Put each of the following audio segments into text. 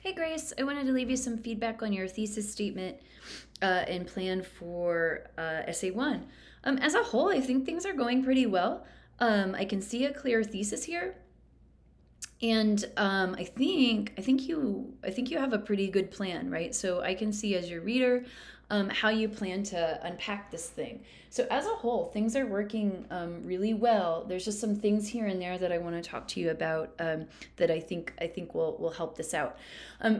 Hey Grace, I wanted to leave you some feedback on your thesis statement and plan for Essay 1. As a whole, I think things are going pretty well. I can see a clear thesis here, and I think you have a pretty good plan, right? So I can see as your reader how you plan to unpack this thing. So as a whole, things are working really well. There's just some things here and there that I want to talk to you about that I think will help this out.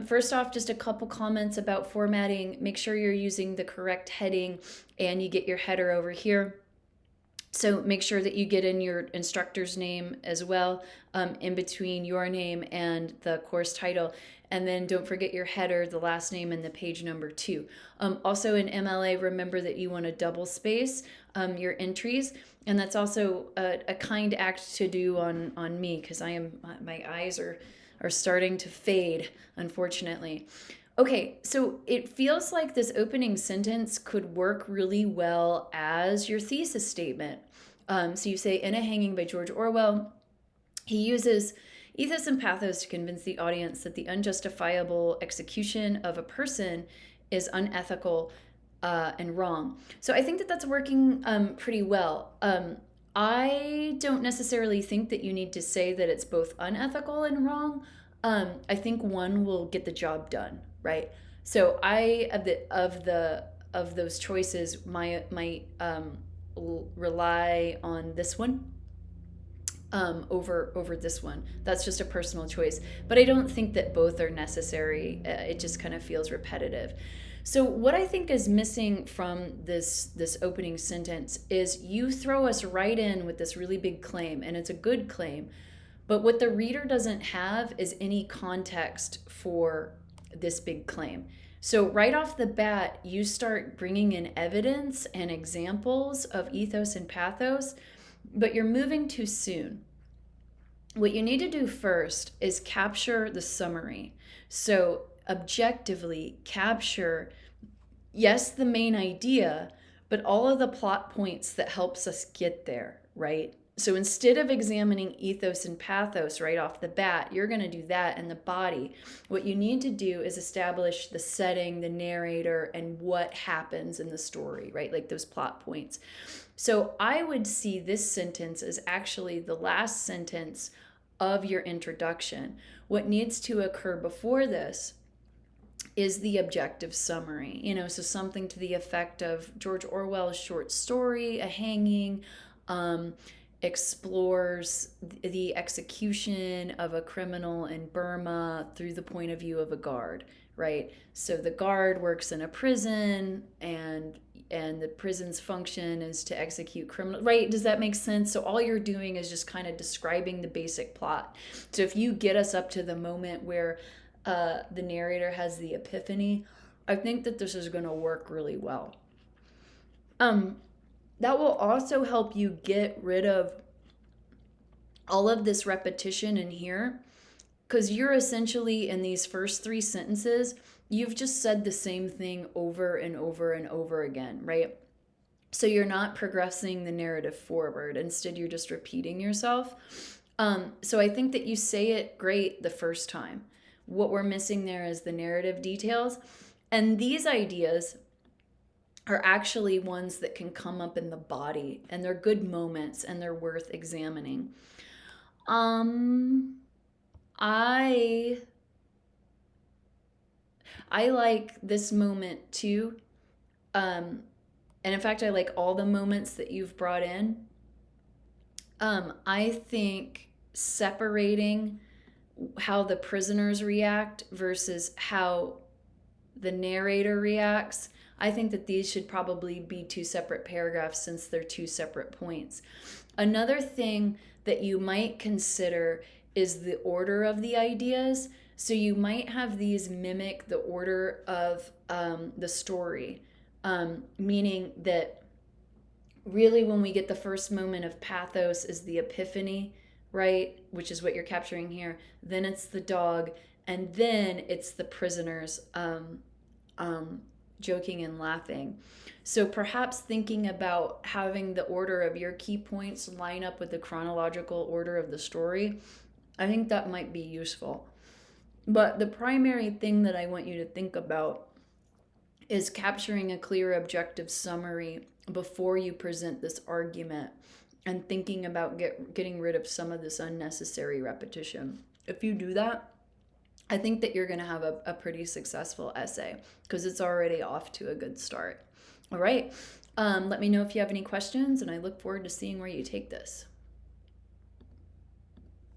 First off, just a couple comments about formatting. Make sure you're using the correct heading, and you get your header over here. So make sure that you get in your instructor's name as well, in between your name and the course title. And then don't forget your header, the last name, and the page number too. Also in MLA, remember that you want to double space your entries. And that's also a kind act to do on me, because my eyes are starting to fade, unfortunately. Okay, so it feels like this opening sentence could work really well as your thesis statement. So you say, in A Hanging by George Orwell, he uses ethos and pathos to convince the audience that the unjustifiable execution of a person is unethical and wrong. So I think that that's working pretty well. I don't necessarily think that you need to say that it's both unethical and wrong. I think one will get the job done, right? So I of those choices, my rely on this one over this one. That's just a personal choice, but I don't think that both are necessary. It just kind of feels repetitive. So what I think is missing from this opening sentence is you throw us right in with this really big claim, and it's a good claim, but what the reader doesn't have is any context for this big claim. So, right off the bat, you start bringing in evidence and examples of ethos and pathos, but you're moving too soon. What you need to do first is capture the summary. So, objectively capture, yes, the main idea, but all of the plot points that helps us get there, right? So instead of examining ethos and pathos right off the bat, you're going to do that in the body. What you need to do is establish the setting, the narrator, and what happens in the story, right? Like those plot points. So I would see this sentence as actually the last sentence of your introduction. What needs to occur before this is the objective summary, so something to the effect of George Orwell's short story, A Hanging, explores the execution of a criminal in Burma through the point of view of a guard, right? So the guard works in a prison, and the prison's function is to execute criminals, right? Does that make sense? So all you're doing is just kind of describing the basic plot. So if you get us up to the moment where the narrator has the epiphany, I think that this is going to work really well. That will also help you get rid of all of this repetition in here, because you're essentially, in these first three sentences, you've just said the same thing over and over and over again, right? So you're not progressing the narrative forward. Instead, you're just repeating yourself. So I think that you say it great the first time. What we're missing there is the narrative details. And these ideas are actually ones that can come up in the body, and they're good moments, and they're worth examining. I I like this moment too. And in fact, I like all the moments that you've brought in. I think separating how the prisoners react versus how the narrator reacts, I think that these should probably be two separate paragraphs, since they're two separate points. Another thing that you might consider is the order of the ideas. So you might have these mimic the order of the story, meaning that really when we get the first moment of pathos is the epiphany, right? Which is what you're capturing here. Then it's the dog, and then it's the prisoners joking and laughing. So perhaps thinking about having the order of your key points line up with the chronological order of the story, I think that might be useful. But the primary thing that I want you to think about is capturing a clear objective summary before you present this argument and thinking about getting rid of some of this unnecessary repetition. If you do that, I think that you're going to have a pretty successful essay because it's already off to a good start. All right. Let me know if you have any questions, and I look forward to seeing where you take this.